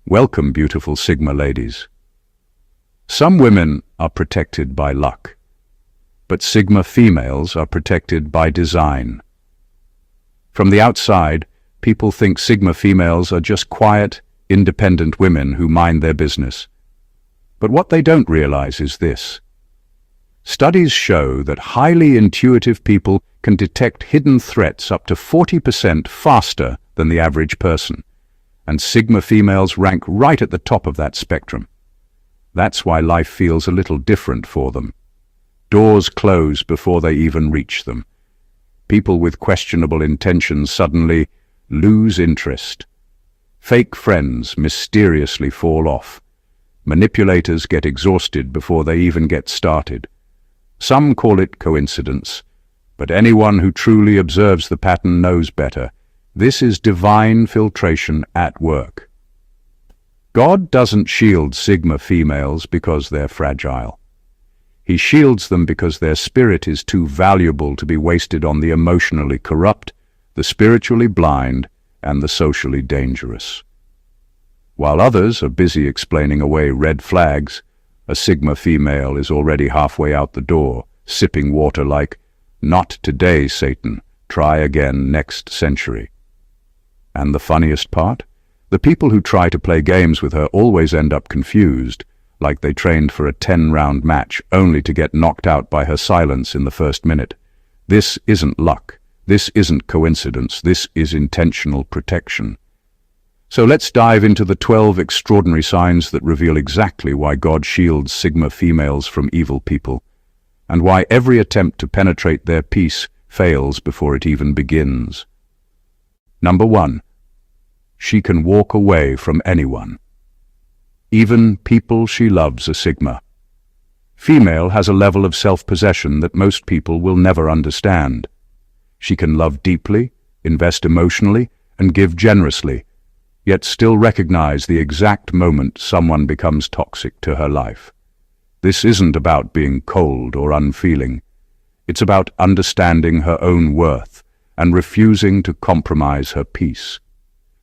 Welcome, beautiful Sigma ladies. Some women are protected by luck, but Sigma females are protected by design. From the outside, people think Sigma females are just quiet, independent women who mind their business. But what they don't realize is this. Studies show that highly intuitive people can detect hidden threats up to 40% faster than the average person, and Sigma females rank right at the top of that spectrum. That's why life feels a little different for them. Doors close before they even reach them. People with questionable intentions suddenly lose interest. Fake friends mysteriously fall off. Manipulators get exhausted before they even get started. Some call it coincidence, but anyone who truly observes the pattern knows better. This is divine filtration at work. God doesn't shield Sigma females because they're fragile. He shields them because their spirit is too valuable to be wasted on the emotionally corrupt, the spiritually blind, and the socially dangerous. While others are busy explaining away red flags, a Sigma female is already halfway out the door, sipping water like, "Not today, Satan. Try again next century." And the funniest part? The people who try to play games with her always end up confused, like they trained for a 10-round match only to get knocked out by her silence in the first minute. This isn't luck. This isn't coincidence. This is intentional protection. So let's dive into the 12 extraordinary signs that reveal exactly why God shields Sigma females from evil people, and why every attempt to penetrate their peace fails before it even begins. Number 1. She can walk away from anyone. Even people she loves are Sigma. Female has a level of self-possession that most people will never understand. She can love deeply, invest emotionally, and give generously, yet still recognize the exact moment someone becomes toxic to her life. This isn't about being cold or unfeeling. It's about understanding her own worth and refusing to compromise her peace.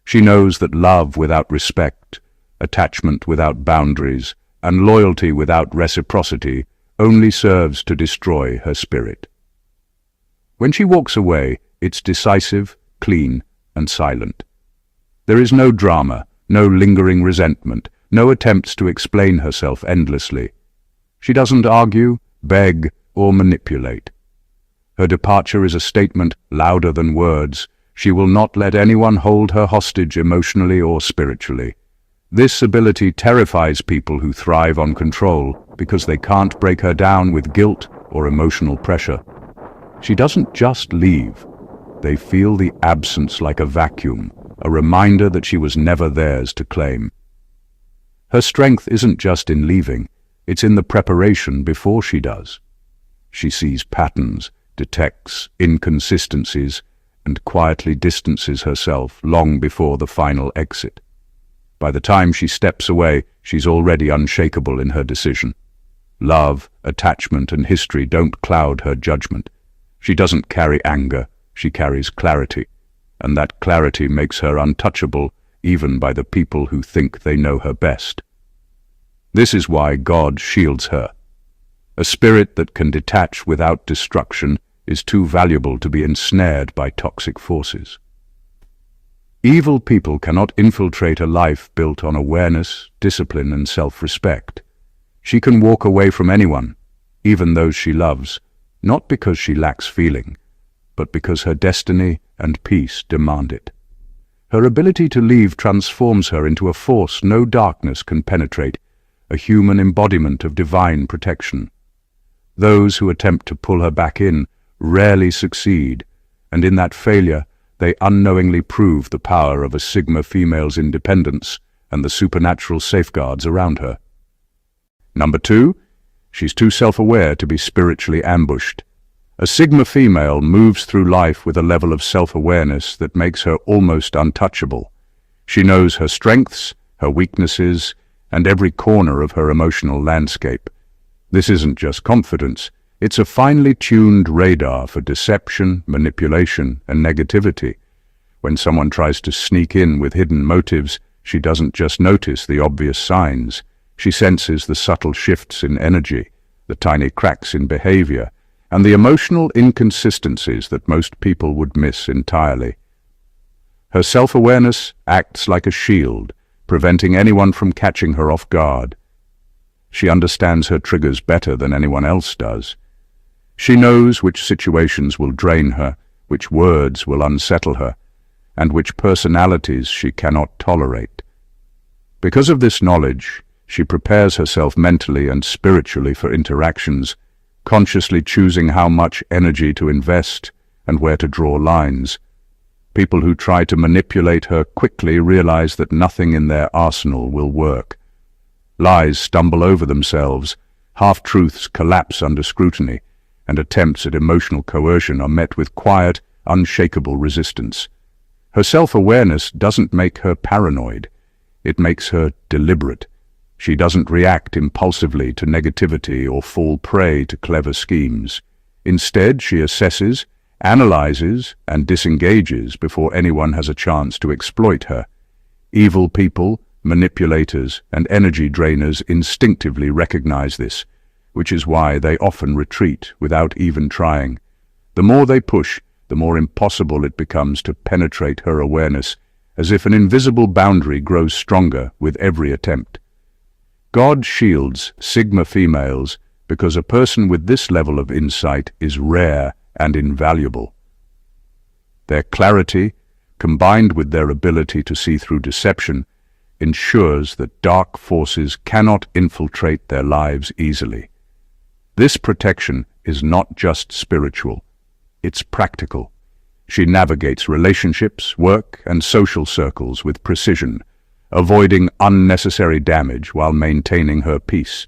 She knows that love without respect, attachment without boundaries, and loyalty without reciprocity only serves to destroy her spirit. When she walks away, it's decisive, clean, and silent. There is no drama, no lingering resentment, no attempts to explain herself endlessly. She doesn't argue, beg, or manipulate. Her departure is a statement louder than words. She will not let anyone hold her hostage emotionally or spiritually. This ability terrifies people who thrive on control because they can't break her down with guilt or emotional pressure. She doesn't just leave. They feel the absence like a vacuum, a reminder that she was never theirs to claim. Her strength isn't just in leaving, it's in the preparation before she does. She sees patterns, detects inconsistencies, and quietly distances herself long before the final exit. By the time she steps away, she's already unshakable in her decision. Love, attachment, and history don't cloud her judgment. She doesn't carry anger, she carries clarity, and that clarity makes her untouchable even by the people who think they know her best. This is why God shields her. A spirit that can detach without destruction is too valuable to be ensnared by toxic forces. Evil people cannot infiltrate a life built on awareness, discipline, and self-respect. She can walk away from anyone, even those she loves, not because she lacks feeling, but because her destiny and peace demand it. Her ability to leave transforms her into a force no darkness can penetrate, a human embodiment of divine protection. Those who attempt to pull her back in rarely succeed, and in that failure, they unknowingly prove the power of a Sigma female's independence and the supernatural safeguards around her. Number 2, she's too self-aware to be spiritually ambushed. A Sigma female moves through life with a level of self-awareness that makes her almost untouchable. She knows her strengths, her weaknesses, and every corner of her emotional landscape. This isn't just confidence. It's a finely tuned radar for deception, manipulation, and negativity. When someone tries to sneak in with hidden motives, She doesn't just notice the obvious signs, she senses the subtle shifts in energy, the tiny cracks in behavior, and the emotional inconsistencies that most people would miss entirely. Her self-awareness acts like a shield, preventing anyone from catching her off guard. She understands her triggers better than anyone else does. She knows which situations will drain her, which words will unsettle her, and which personalities she cannot tolerate. Because of this knowledge, she prepares herself mentally and spiritually for interactions, consciously choosing how much energy to invest and where to draw lines. People who try to manipulate her quickly realize that nothing in their arsenal will work. Lies stumble over themselves, half-truths collapse under scrutiny, and attempts at emotional coercion are met with quiet, unshakable resistance. Her self-awareness doesn't make her paranoid. It makes her deliberate. She doesn't react impulsively to negativity or fall prey to clever schemes. Instead, she assesses, analyzes, and disengages before anyone has a chance to exploit her. Evil people, manipulators, and energy drainers instinctively recognize this, which is why they often retreat without even trying. The more they push, the more impossible it becomes to penetrate her awareness, as if an invisible boundary grows stronger with every attempt. God shields Sigma females because a person with this level of insight is rare and invaluable. Their clarity, combined with their ability to see through deception, ensures that dark forces cannot infiltrate their lives easily. This protection is not just spiritual, it's practical. She navigates relationships, work, and social circles with precision, avoiding unnecessary damage while maintaining her peace.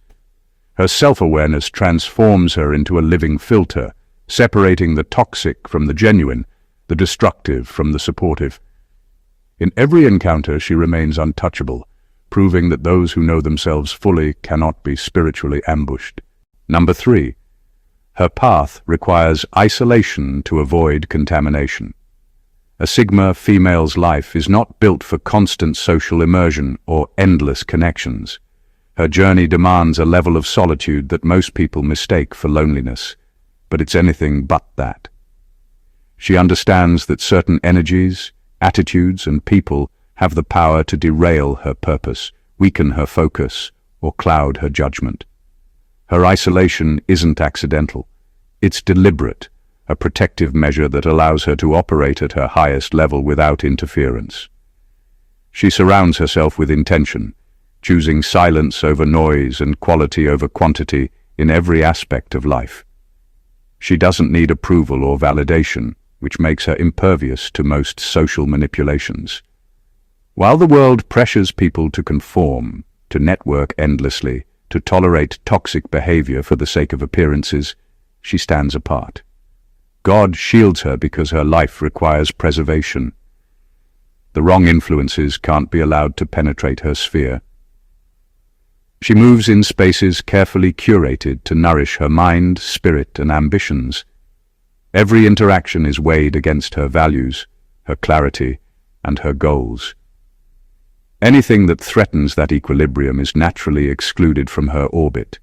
Her self-awareness transforms her into a living filter, separating the toxic from the genuine, the destructive from the supportive. In every encounter, she remains untouchable, proving that those who know themselves fully cannot be spiritually ambushed. Number 3. Her path requires isolation to avoid contamination. A Sigma female's life is not built for constant social immersion or endless connections. Her journey demands a level of solitude that most people mistake for loneliness, but it's anything but that. She understands that certain energies, attitudes, and people have the power to derail her purpose, weaken her focus, or cloud her judgment. Her isolation isn't accidental. It's deliberate, a protective measure that allows her to operate at her highest level without interference. She surrounds herself with intention, choosing silence over noise and quality over quantity in every aspect of life. She doesn't need approval or validation, which makes her impervious to most social manipulations. While the world pressures people to conform, to network endlessly, to tolerate toxic behavior for the sake of appearances, she stands apart. God shields her because her life requires preservation. The wrong influences can't be allowed to penetrate her sphere. She moves in spaces carefully curated to nourish her mind, spirit, and ambitions. Every interaction is weighed against her values, her clarity, and her goals. Anything that threatens that equilibrium is naturally excluded from her orbit,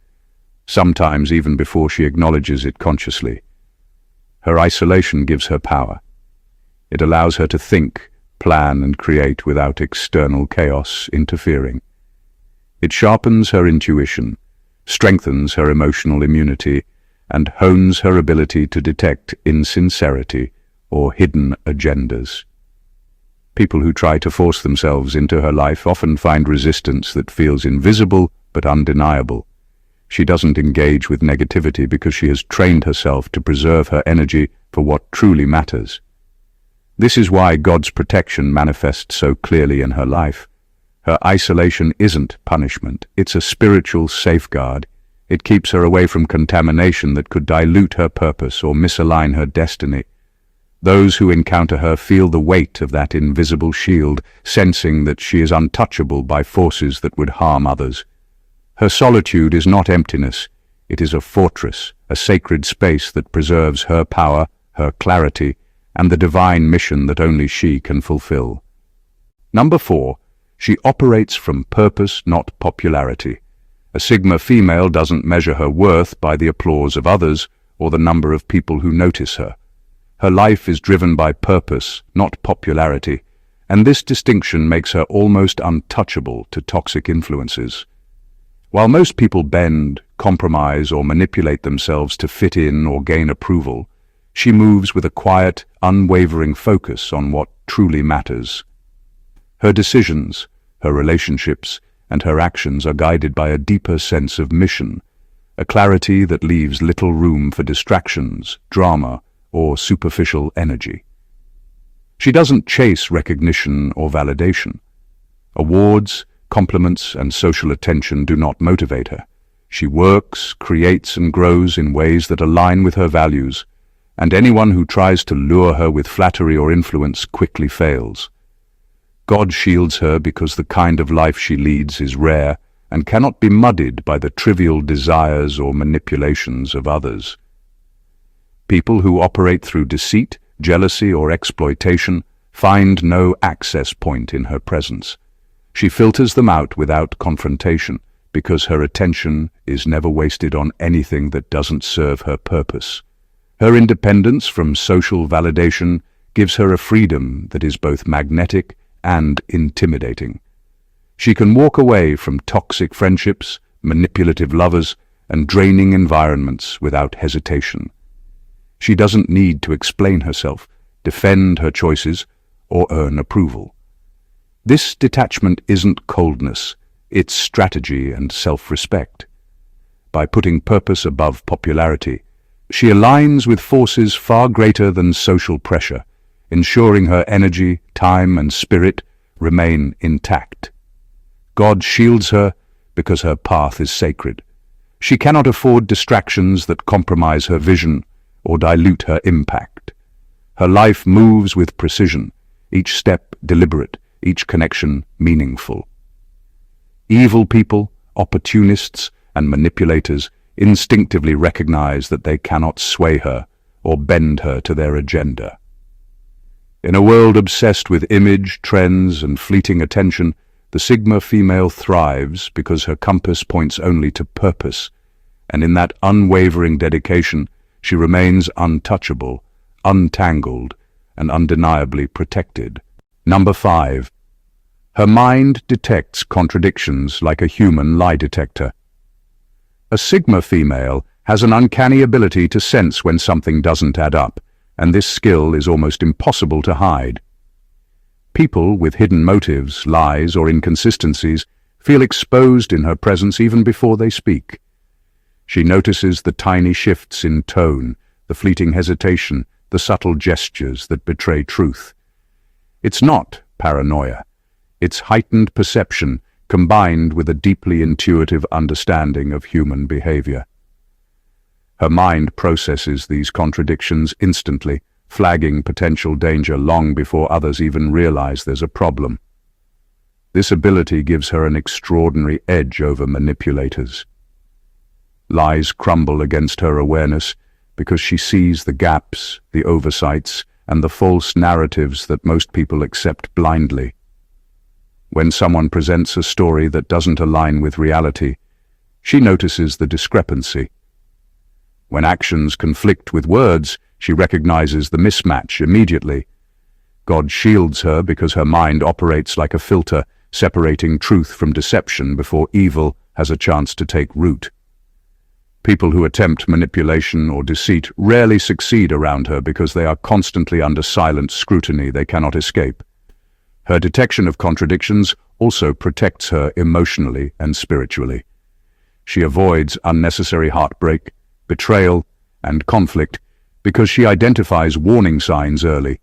sometimes even before she acknowledges it consciously. Her isolation gives her power. It allows her to think, plan, and create without external chaos interfering. It sharpens her intuition, strengthens her emotional immunity, and hones her ability to detect insincerity or hidden agendas. People who try to force themselves into her life often find resistance that feels invisible but undeniable. She doesn't engage with negativity because she has trained herself to preserve her energy for what truly matters. This is why God's protection manifests so clearly in her life. Her isolation isn't punishment, it's a spiritual safeguard. It keeps her away from contamination that could dilute her purpose or misalign her destiny. Those who encounter her feel the weight of that invisible shield, sensing that she is untouchable by forces that would harm others. Her solitude is not emptiness, it is a fortress, a sacred space that preserves her power, her clarity, and the divine mission that only she can fulfill. Number 4. She operates from purpose, not popularity. A Sigma female doesn't measure her worth by the applause of others or the number of people who notice her. Her life is driven by purpose, not popularity, and this distinction makes her almost untouchable to toxic influences. While most people bend, compromise, or manipulate themselves to fit in or gain approval, she moves with a quiet, unwavering focus on what truly matters. Her decisions, her relationships, and her actions are guided by a deeper sense of mission, a clarity that leaves little room for distractions, drama, or superficial energy. She doesn't chase recognition or validation. Awards, compliments, and social attention do not motivate her. She works, creates, and grows in ways that align with her values, and anyone who tries to lure her with flattery or influence quickly fails. God shields her because the kind of life she leads is rare and cannot be muddied by the trivial desires or manipulations of others. People who operate through deceit, jealousy, or exploitation find no access point in her presence. She filters them out without confrontation because her attention is never wasted on anything that doesn't serve her purpose. Her independence from social validation gives her a freedom that is both magnetic and intimidating. She can walk away from toxic friendships, manipulative lovers, and draining environments without hesitation. She doesn't need to explain herself, defend her choices, or earn approval. This detachment isn't coldness, it's strategy and self-respect. By putting purpose above popularity, she aligns with forces far greater than social pressure, ensuring her energy, time, and spirit remain intact. God shields her because her path is sacred. She cannot afford distractions that compromise her vision or dilute her impact. Her life moves with precision, each step deliberate, each connection meaningful. Evil people, opportunists, and manipulators instinctively recognize that they cannot sway her or bend her to their agenda. In a world obsessed with image, trends, and fleeting attention, the Sigma female thrives because her compass points only to purpose, and in that unwavering dedication, she remains untouchable, untangled, and undeniably protected. Number 5. Her mind detects contradictions like a human lie detector. A Sigma female has an uncanny ability to sense when something doesn't add up, and this skill is almost impossible to hide. People with hidden motives, lies, or inconsistencies feel exposed in her presence even before they speak. She notices the tiny shifts in tone, the fleeting hesitation, the subtle gestures that betray truth. It's not paranoia. It's heightened perception combined with a deeply intuitive understanding of human behavior. Her mind processes these contradictions instantly, flagging potential danger long before others even realize there's a problem. This ability gives her an extraordinary edge over manipulators. Lies crumble against her awareness because she sees the gaps, the oversights, and the false narratives that most people accept blindly. When someone presents a story that doesn't align with reality, she notices the discrepancy. When actions conflict with words, she recognizes the mismatch immediately. God shields her because her mind operates like a filter, separating truth from deception before evil has a chance to take root. People who attempt manipulation or deceit rarely succeed around her because they are constantly under silent scrutiny they cannot escape. Her detection of contradictions also protects her emotionally and spiritually. She avoids unnecessary heartbreak, betrayal, and conflict because she identifies warning signs early.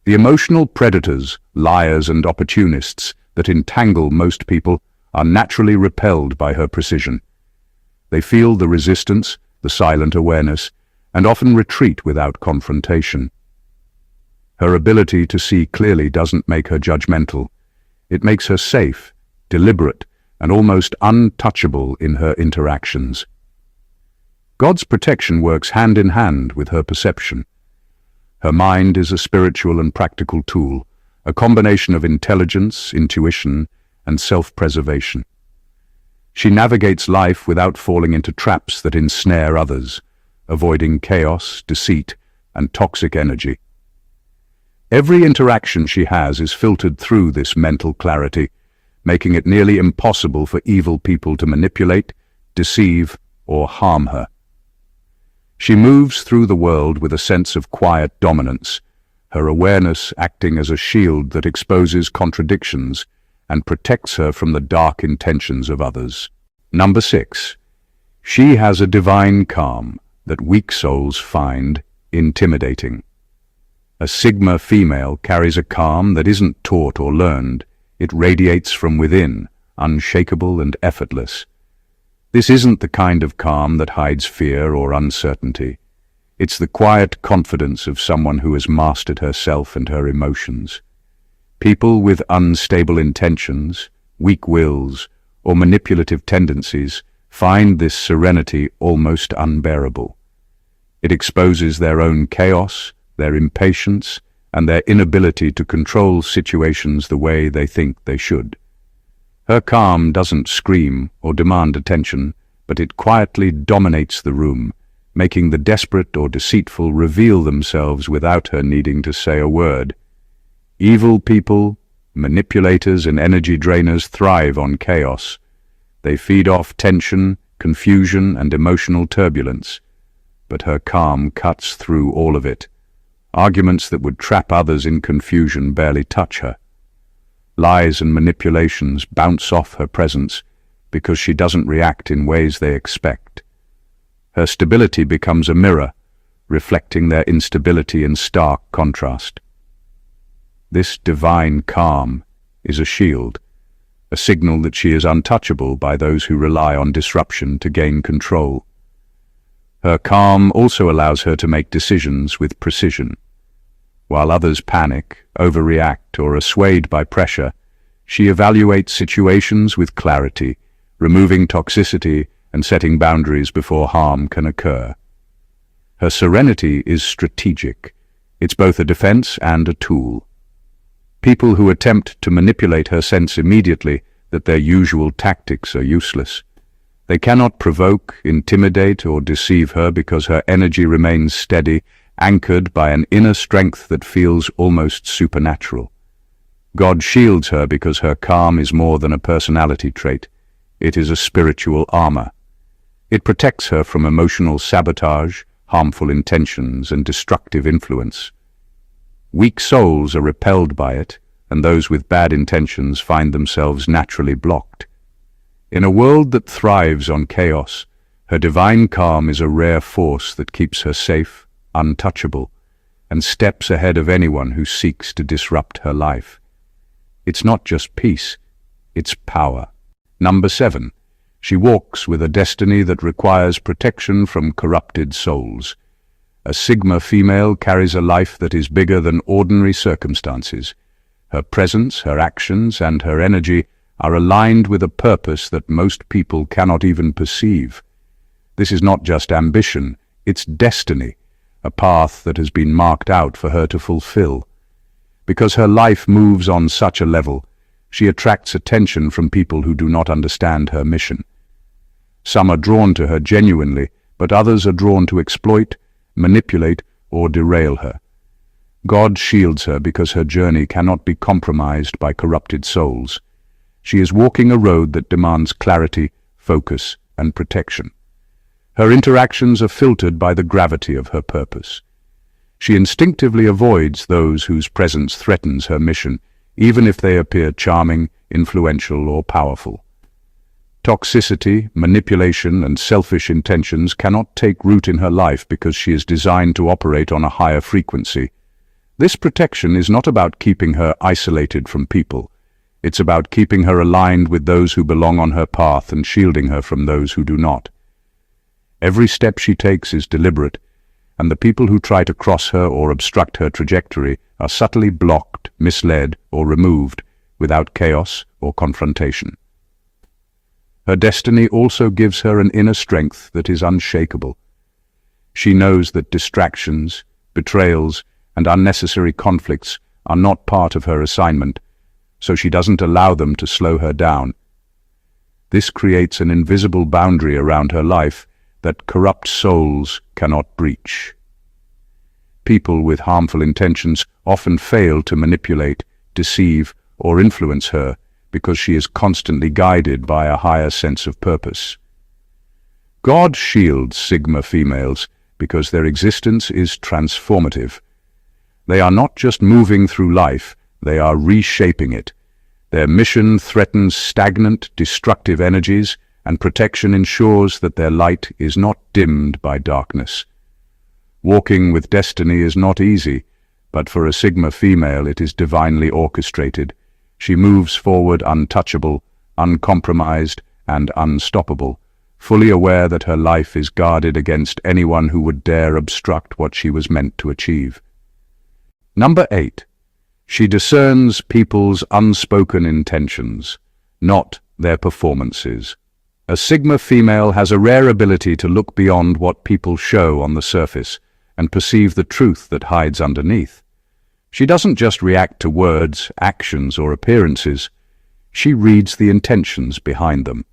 The emotional predators, liars, and opportunists that entangle most people are naturally repelled by her precision. They feel the resistance, the silent awareness, and often retreat without confrontation. Her ability to see clearly doesn't make her judgmental. It makes her safe, deliberate, and almost untouchable in her interactions. God's protection works hand in hand with her perception. Her mind is a spiritual and practical tool, a combination of intelligence, intuition, and self-preservation. She navigates life without falling into traps that ensnare others, avoiding chaos, deceit, and toxic energy. Every interaction she has is filtered through this mental clarity, making it nearly impossible for evil people to manipulate, deceive, or harm her. She moves through the world with a sense of quiet dominance, her awareness acting as a shield that exposes contradictions and protects her from the dark intentions of others. Number 6. She has a divine calm that weak souls find intimidating. A Sigma female carries a calm that isn't taught or learned. It radiates from within, unshakable and effortless. This isn't the kind of calm that hides fear or uncertainty. It's the quiet confidence of someone who has mastered herself and her emotions. People with unstable intentions, weak wills, or manipulative tendencies find this serenity almost unbearable. It exposes their own chaos, their impatience, and their inability to control situations the way they think they should. Her calm doesn't scream or demand attention, but it quietly dominates the room, making the desperate or deceitful reveal themselves without her needing to say a word. Evil people, manipulators, and energy drainers thrive on chaos. They feed off tension, confusion, and emotional turbulence. But her calm cuts through all of it. Arguments that would trap others in confusion barely touch her. Lies and manipulations bounce off her presence because she doesn't react in ways they expect. Her stability becomes a mirror, reflecting their instability in stark contrast. This divine calm is a shield, a signal that she is untouchable by those who rely on disruption to gain control. Her calm also allows her to make decisions with precision. While others panic, overreact, or are swayed by pressure, she evaluates situations with clarity, removing toxicity and setting boundaries before harm can occur. Her serenity is strategic. It's both a defense and a tool. People who attempt to manipulate her sense immediately that their usual tactics are useless. They cannot provoke, intimidate, or deceive her because her energy remains steady, anchored by an inner strength that feels almost supernatural. God shields her because her calm is more than a personality trait. It is a spiritual armor. It protects her from emotional sabotage, harmful intentions, and destructive influence. Weak souls are repelled by it, and those with bad intentions find themselves naturally blocked. In a world that thrives on chaos, her divine calm is a rare force that keeps her safe, untouchable, and steps ahead of anyone who seeks to disrupt her life. It's not just peace, it's power. Number 7. She walks with a destiny that requires protection from corrupted souls. A Sigma female carries a life that is bigger than ordinary circumstances. Her presence, her actions, and her energy are aligned with a purpose that most people cannot even perceive. This is not just ambition, it's destiny, a path that has been marked out for her to fulfill. Because her life moves on such a level, she attracts attention from people who do not understand her mission. Some are drawn to her genuinely, but others are drawn to exploit, manipulate, or derail her. God shields her because her journey cannot be compromised by corrupted souls. She is walking a road that demands clarity, focus, and protection. Her interactions are filtered by the gravity of her purpose. She instinctively avoids those whose presence threatens her mission, even if they appear charming, influential, or powerful. Toxicity, manipulation, and selfish intentions cannot take root in her life because she is designed to operate on a higher frequency. This protection is not about keeping her isolated from people. It's about keeping her aligned with those who belong on her path and shielding her from those who do not. Every step she takes is deliberate, and the people who try to cross her or obstruct her trajectory are subtly blocked, misled, or removed without chaos or confrontation. Her destiny also gives her an inner strength that is unshakable. She knows that distractions, betrayals, and unnecessary conflicts are not part of her assignment, so she doesn't allow them to slow her down. This creates an invisible boundary around her life that corrupt souls cannot breach. People with harmful intentions often fail to manipulate, deceive, or influence her because she is constantly guided by a higher sense of purpose. God shields Sigma females because their existence is transformative. They are not just moving through life, they are reshaping it. Their mission threatens stagnant, destructive energies, and protection ensures that their light is not dimmed by darkness. Walking with destiny is not easy, but for a Sigma female it is divinely orchestrated. She moves forward untouchable, uncompromised, and unstoppable, fully aware that her life is guarded against anyone who would dare obstruct what she was meant to achieve. Number 8. She discerns people's unspoken intentions, not their performances. A Sigma female has a rare ability to look beyond what people show on the surface and perceive the truth that hides underneath. She doesn't just react to words, actions, or appearances. She reads the intentions behind them.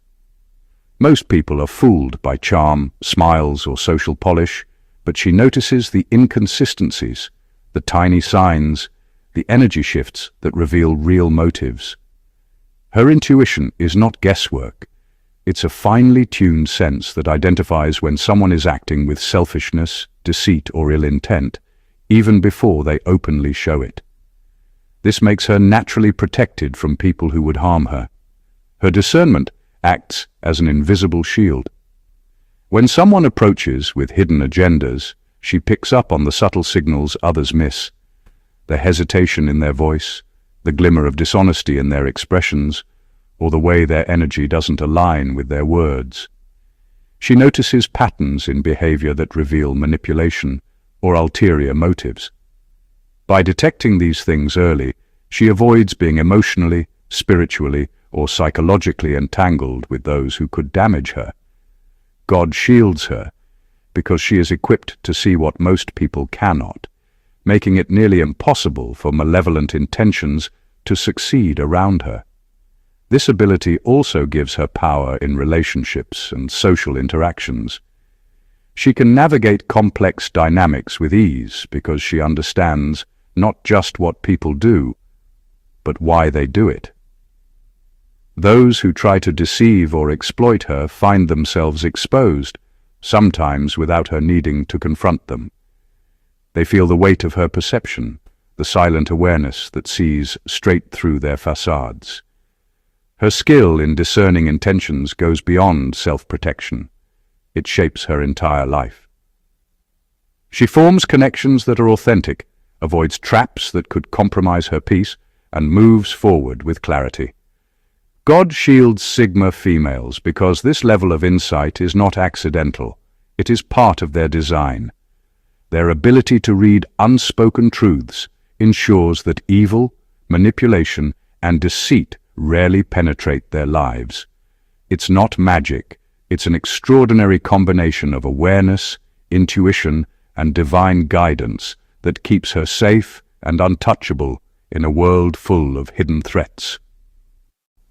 Most people are fooled by charm, smiles, or social polish, but she notices the inconsistencies, the tiny signs, the energy shifts that reveal real motives. Her intuition is not guesswork. It's a finely tuned sense that identifies when someone is acting with selfishness, deceit, or ill intent, even before they openly show it. This makes her naturally protected from people who would harm her. Her discernment acts as an invisible shield. When someone approaches with hidden agendas, she picks up on the subtle signals others miss. The hesitation in their voice, the glimmer of dishonesty in their expressions, or the way their energy doesn't align with their words. She notices patterns in behavior that reveal manipulation or ulterior motives. By detecting these things early, she avoids being emotionally, spiritually, or psychologically entangled with those who could damage her. God shields her because she is equipped to see what most people cannot, making it nearly impossible for malevolent intentions to succeed around her. This ability also gives her power in relationships and social interactions. She can navigate complex dynamics with ease because she understands not just what people do, but why they do it. Those who try to deceive or exploit her find themselves exposed, sometimes without her needing to confront them. They feel the weight of her perception, the silent awareness that sees straight through their facades. Her skill in discerning intentions goes beyond self-protection. It shapes her entire life. She forms connections that are authentic, avoids traps that could compromise her peace, and moves forward with clarity. God shields Sigma females because this level of insight is not accidental. It is part of their design. Their ability to read unspoken truths ensures that evil, manipulation, and deceit rarely penetrate their lives. It's not magic. It's an extraordinary combination of awareness, intuition, and divine guidance that keeps her safe and untouchable in a world full of hidden threats.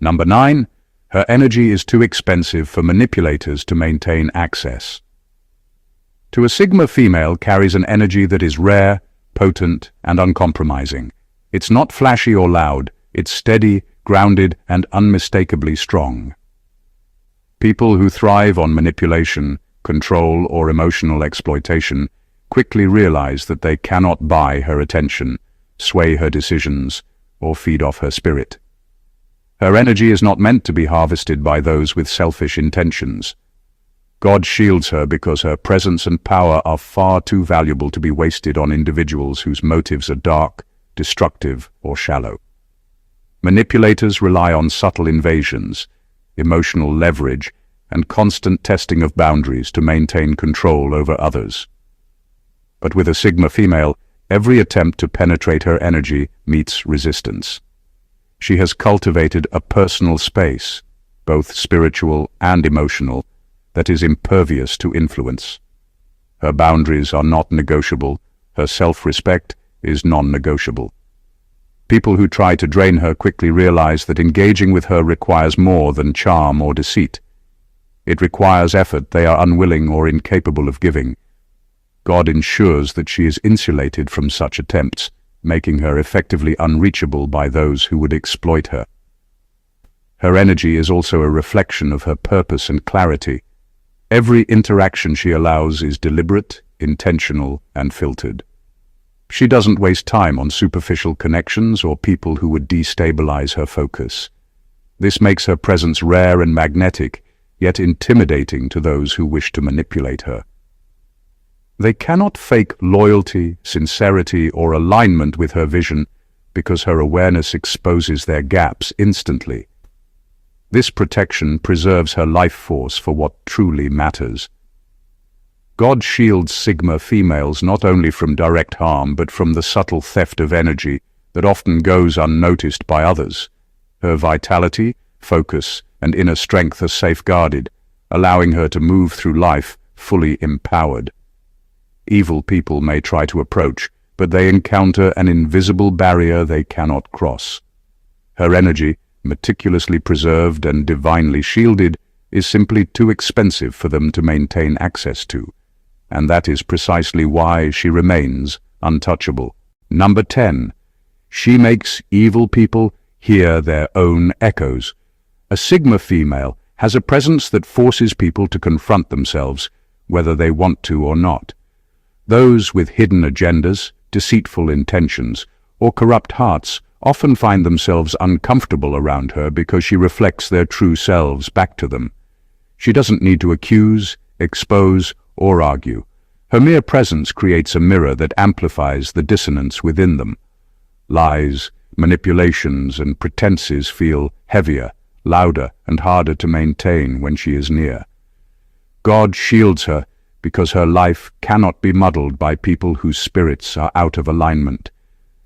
Number 9. Her energy is too expensive for manipulators to maintain access. To a Sigma female carries an energy that is rare, potent, and uncompromising. It's not flashy or loud. It's steady, grounded, and unmistakably strong. People who thrive on manipulation, control, or emotional exploitation quickly realize that they cannot buy her attention, sway her decisions, or feed off her spirit. Her energy is not meant to be harvested by those with selfish intentions. God shields her because her presence and power are far too valuable to be wasted on individuals whose motives are dark, destructive, or shallow. Manipulators rely on subtle invasions, emotional leverage, and constant testing of boundaries to maintain control over others. But with a Sigma female, every attempt to penetrate her energy meets resistance. She has cultivated a personal space, both spiritual and emotional, that is impervious to influence. Her boundaries are not negotiable. Her self-respect is non-negotiable. People who try to drain her quickly realize that engaging with her requires more than charm or deceit. It requires effort they are unwilling or incapable of giving. God ensures that she is insulated from such attempts, making her effectively unreachable by those who would exploit her. Her energy is also a reflection of her purpose and clarity. Every interaction she allows is deliberate, intentional, and filtered. She doesn't waste time on superficial connections or people who would destabilize her focus. This makes her presence rare and magnetic, yet intimidating to those who wish to manipulate her. They cannot fake loyalty, sincerity, or alignment with her vision because her awareness exposes their gaps instantly. This protection preserves her life force for what truly matters. God shields Sigma females not only from direct harm but from the subtle theft of energy that often goes unnoticed by others. Her vitality, focus, and inner strength are safeguarded, allowing her to move through life fully empowered. Evil people may try to approach, but they encounter an invisible barrier they cannot cross. Her energy, meticulously preserved and divinely shielded, is simply too expensive for them to maintain access to. And that is precisely why she remains untouchable. Number 10. She makes evil people hear their own echoes. A Sigma female has a presence that forces people to confront themselves, whether they want to or not. Those with hidden agendas, deceitful intentions, or corrupt hearts often find themselves uncomfortable around her because she reflects their true selves back to them. She doesn't need to accuse, expose, or argue. Her mere presence creates a mirror that amplifies the dissonance within them. Lies, manipulations, and pretenses feel heavier, louder, and harder to maintain when she is near. God shields her because her life cannot be muddled by people whose spirits are out of alignment.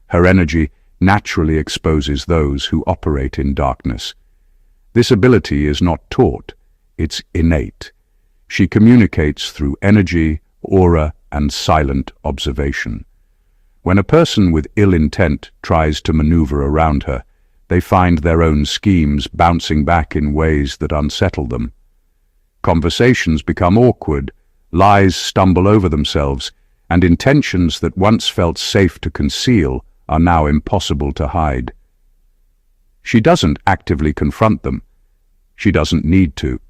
Her energy naturally exposes those who operate in darkness. This ability is not taught, it's innate. She communicates through energy, aura, and silent observation. When a person with ill intent tries to maneuver around her, they find their own schemes bouncing back in ways that unsettle them. Conversations become awkward, lies stumble over themselves, and intentions that once felt safe to conceal are now impossible to hide. She doesn't actively confront them. She doesn't need to.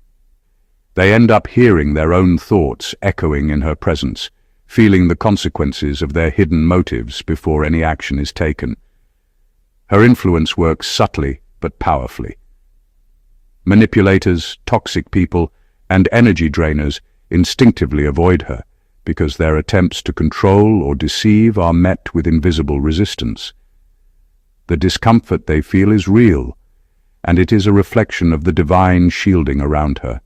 They end up hearing their own thoughts echoing in her presence, feeling the consequences of their hidden motives before any action is taken. Her influence works subtly but powerfully. Manipulators, toxic people, and energy drainers instinctively avoid her because their attempts to control or deceive are met with invisible resistance. The discomfort they feel is real, and it is a reflection of the divine shielding around her.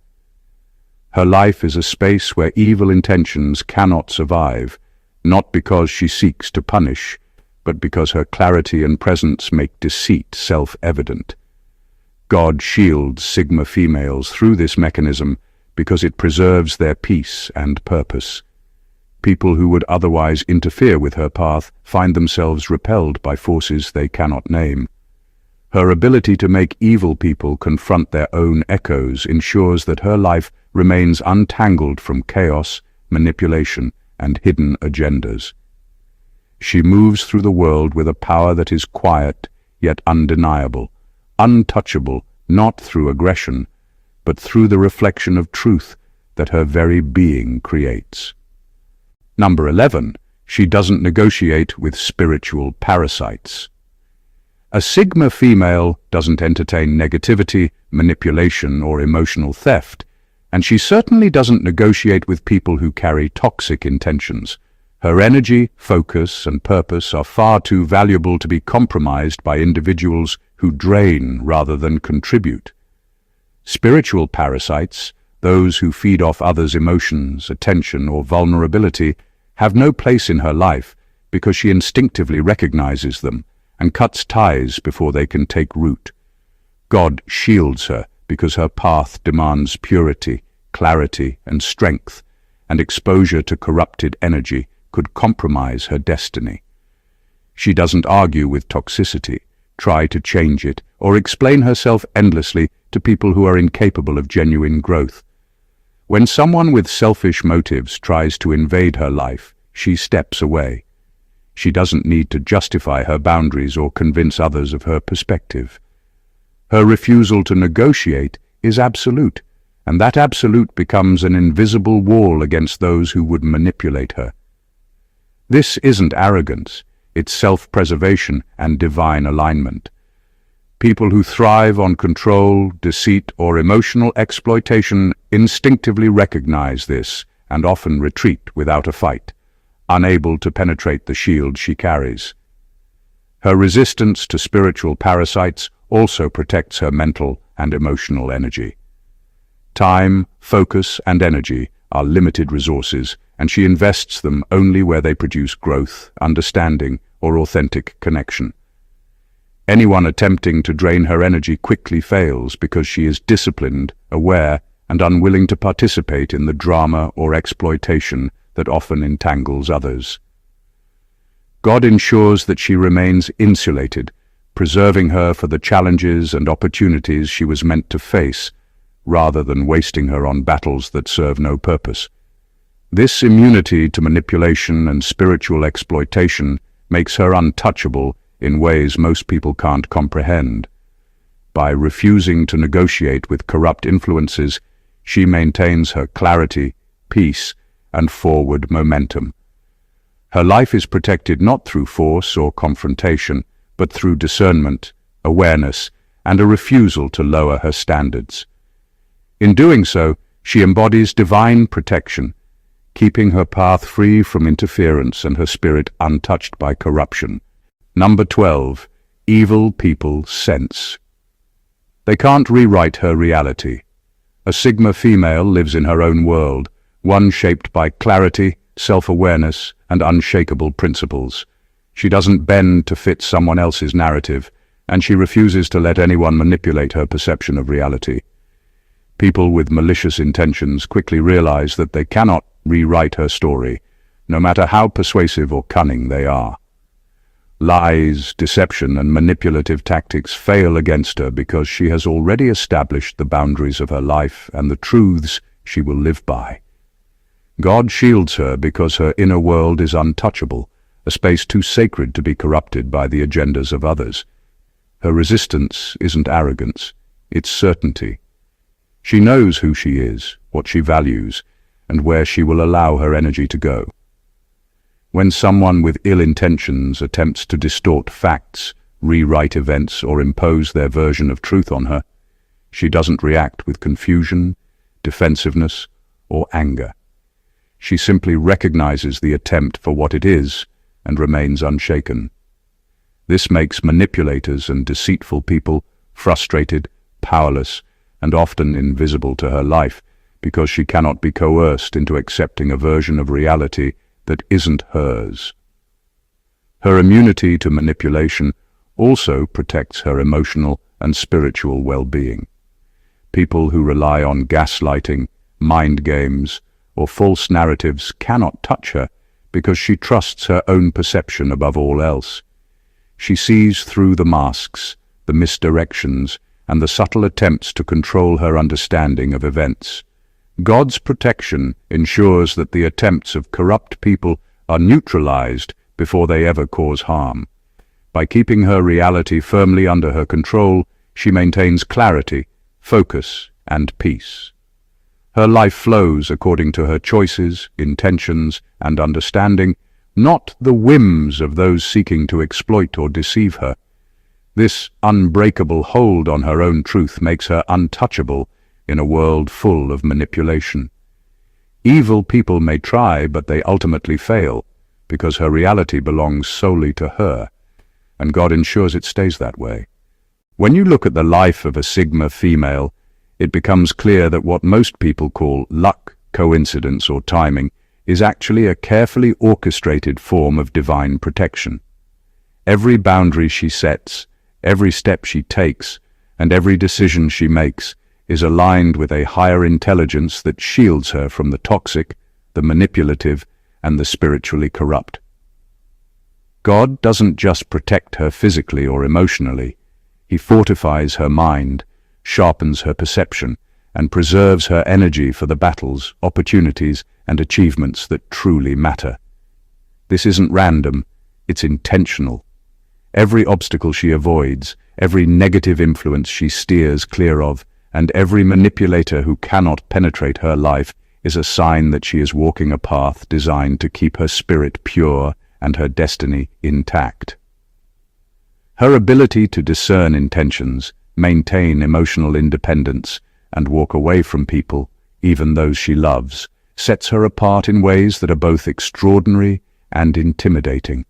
Her life is a space where evil intentions cannot survive, not because she seeks to punish, but because her clarity and presence make deceit self-evident. God shields Sigma females through this mechanism because it preserves their peace and purpose. People who would otherwise interfere with her path find themselves repelled by forces they cannot name. Her ability to make evil people confront their own echoes ensures that her life remains untangled from chaos, manipulation, and hidden agendas. She moves through the world with a power that is quiet yet undeniable, untouchable not through aggression, but through the reflection of truth that her very being creates. Number 11. She doesn't negotiate with spiritual parasites. A Sigma female doesn't entertain negativity, manipulation, or emotional theft, and she certainly doesn't negotiate with people who carry toxic intentions. Her energy, focus, and purpose are far too valuable to be compromised by individuals who drain rather than contribute. Spiritual parasites, those who feed off others' emotions, attention, or vulnerability, have no place in her life because she instinctively recognizes them and cuts ties before they can take root. God shields her because her path demands purity, clarity, and strength, and exposure to corrupted energy could compromise her destiny. She doesn't argue with toxicity, try to change it, or explain herself endlessly to people who are incapable of genuine growth. When someone with selfish motives tries to invade her life, she steps away. She doesn't need to justify her boundaries or convince others of her perspective. Her refusal to negotiate is absolute, and that absolute becomes an invisible wall against those who would manipulate her. This isn't arrogance, it's self-preservation and divine alignment. People who thrive on control, deceit, or emotional exploitation instinctively recognize this and often retreat without a fight, unable to penetrate the shield she carries. Her resistance to spiritual parasites also protects her mental and emotional energy. Time, focus, and energy are limited resources, and she invests them only where they produce growth, understanding, or authentic connection. Anyone attempting to drain her energy quickly fails because she is disciplined, aware, and unwilling to participate in the drama or exploitation that often entangles others. God ensures that she remains insulated, preserving her for the challenges and opportunities she was meant to face, rather than wasting her on battles that serve no purpose. This immunity to manipulation and spiritual exploitation makes her untouchable in ways most people can't comprehend. By refusing to negotiate with corrupt influences, she maintains her clarity, peace, and forward momentum. Her life is protected not through force or confrontation, but through discernment, awareness, and a refusal to lower her standards. In doing so, she embodies divine protection, keeping her path free from interference and her spirit untouched by corruption. Number 12. Evil people sense. They can't rewrite her reality. A Sigma female lives in her own world, one shaped by clarity, self-awareness, and unshakable principles. She doesn't bend to fit someone else's narrative, and she refuses to let anyone manipulate her perception of reality. People with malicious intentions quickly realize that they cannot rewrite her story, no matter how persuasive or cunning they are. Lies, deception, and manipulative tactics fail against her because she has already established the boundaries of her life and the truths she will live by. God shields her because her inner world is untouchable, a space too sacred to be corrupted by the agendas of others. Her resistance isn't arrogance, it's certainty. She knows who she is, what she values, and where she will allow her energy to go. When someone with ill intentions attempts to distort facts, rewrite events, or impose their version of truth on her, she doesn't react with confusion, defensiveness, or anger. She simply recognizes the attempt for what it is and remains unshaken. This makes manipulators and deceitful people frustrated, powerless, and often invisible to her life because she cannot be coerced into accepting a version of reality that isn't hers. Her immunity to manipulation also protects her emotional and spiritual well-being. People who rely on gaslighting, mind games, or false narratives cannot touch her because she trusts her own perception above all else. She sees through the masks, the misdirections, and the subtle attempts to control her understanding of events. God's protection ensures that the attempts of corrupt people are neutralized before they ever cause harm. By keeping her reality firmly under her control, she maintains clarity, focus, and peace. Her life flows according to her choices, intentions, and understanding, not the whims of those seeking to exploit or deceive her. This unbreakable hold on her own truth makes her untouchable in a world full of manipulation. Evil people may try, but they ultimately fail, because her reality belongs solely to her, and God ensures it stays that way. When you look at the life of a Sigma female, it becomes clear that what most people call luck, coincidence, or timing is actually a carefully orchestrated form of divine protection. Every boundary she sets, every step she takes, and every decision she makes is aligned with a higher intelligence that shields her from the toxic, the manipulative, and the spiritually corrupt. God doesn't just protect her physically or emotionally. He fortifies her mind, sharpens her perception, and preserves her energy for the battles, opportunities, and achievements that truly matter. This isn't random, it's intentional. Every obstacle she avoids, every negative influence she steers clear of, and every manipulator who cannot penetrate her life is a sign that she is walking a path designed to keep her spirit pure and her destiny intact. Her ability to discern intentions, maintain emotional independence, and walk away from people, even those she loves, sets her apart in ways that are both extraordinary and intimidating.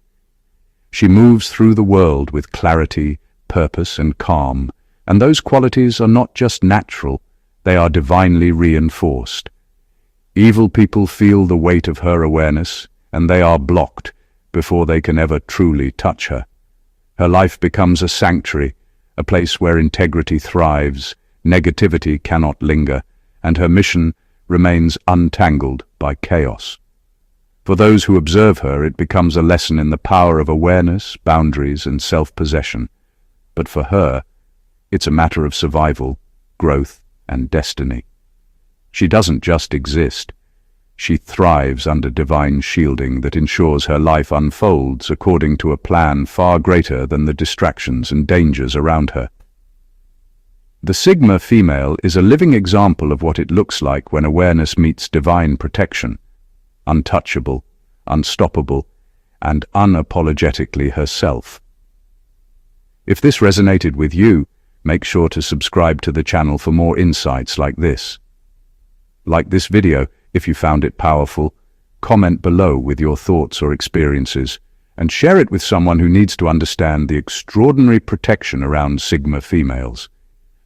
She moves through the world with clarity, purpose, and calm, and those qualities are not just natural, they are divinely reinforced. Evil people feel the weight of her awareness, and they are blocked before they can ever truly touch her. Her life becomes a sanctuary, a place where integrity thrives, negativity cannot linger, and her mission remains untangled by chaos. For those who observe her, it becomes a lesson in the power of awareness, boundaries, and self-possession. But for her, it's a matter of survival, growth, and destiny. She doesn't just exist. She thrives under divine shielding that ensures her life unfolds according to a plan far greater than the distractions and dangers around her. The Sigma female is a living example of what it looks like when awareness meets divine protection. Untouchable, unstoppable, and unapologetically herself. If this resonated with you, make sure to subscribe to the channel for more insights like this. Like this video if you found it powerful, comment below with your thoughts or experiences, and share it with someone who needs to understand the extraordinary protection around Sigma females.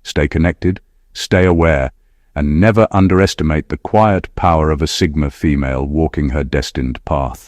Stay connected, stay aware, and never underestimate the quiet power of a Sigma female walking her destined path.